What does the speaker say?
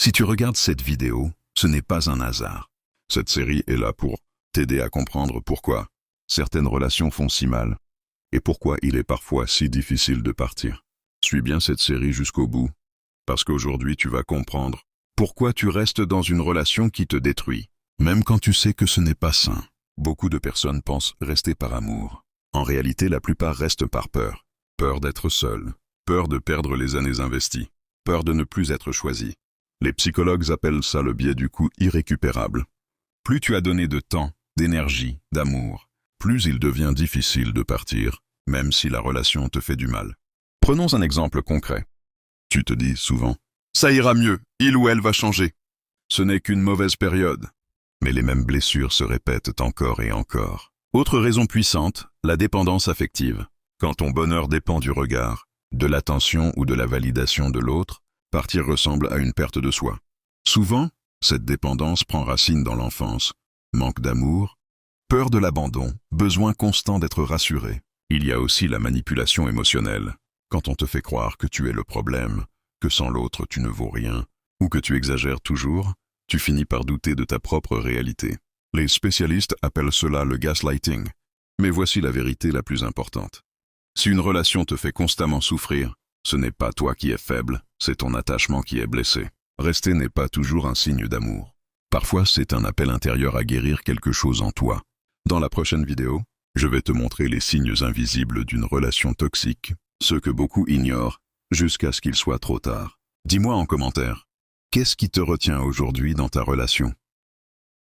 Si tu regardes cette vidéo, ce n'est pas un hasard. Cette série est là pour t'aider à comprendre pourquoi certaines relations font si mal et pourquoi il est parfois si difficile de partir. Suis bien cette série jusqu'au bout, parce qu'aujourd'hui tu vas comprendre pourquoi tu restes dans une relation qui te détruit, même quand tu sais que ce n'est pas sain. Beaucoup de personnes pensent rester par amour. En réalité, la plupart restent par peur. Peur d'être seul, peur de perdre les années investies, peur de ne plus être choisi. Les psychologues appellent ça le biais du coût irrécupérable. Plus tu as donné de temps, d'énergie, d'amour, plus il devient difficile de partir, même si la relation te fait du mal. Prenons un exemple concret. Tu te dis souvent « ça ira mieux, il ou elle va changer ». Ce n'est qu'une mauvaise période. Mais les mêmes blessures se répètent encore et encore. Autre raison puissante, la dépendance affective. Quand ton bonheur dépend du regard, de l'attention ou de la validation de l'autre, partir ressemble à une perte de soi. Souvent, cette dépendance prend racine dans l'enfance. Manque d'amour, peur de l'abandon, besoin constant d'être rassuré. Il y a aussi la manipulation émotionnelle. Quand on te fait croire que tu es le problème, que sans l'autre tu ne vaux rien, ou que tu exagères toujours, tu finis par douter de ta propre réalité. Les spécialistes appellent cela le gaslighting. Mais voici la vérité la plus importante. Si une relation te fait constamment souffrir, ce n'est pas toi qui es faible, c'est ton attachement qui est blessé. Rester n'est pas toujours un signe d'amour. Parfois, c'est un appel intérieur à guérir quelque chose en toi. Dans la prochaine vidéo, je vais te montrer les signes invisibles d'une relation toxique, ceux que beaucoup ignorent, jusqu'à ce qu'il soit trop tard. Dis-moi en commentaire, qu'est-ce qui te retient aujourd'hui dans ta relation ?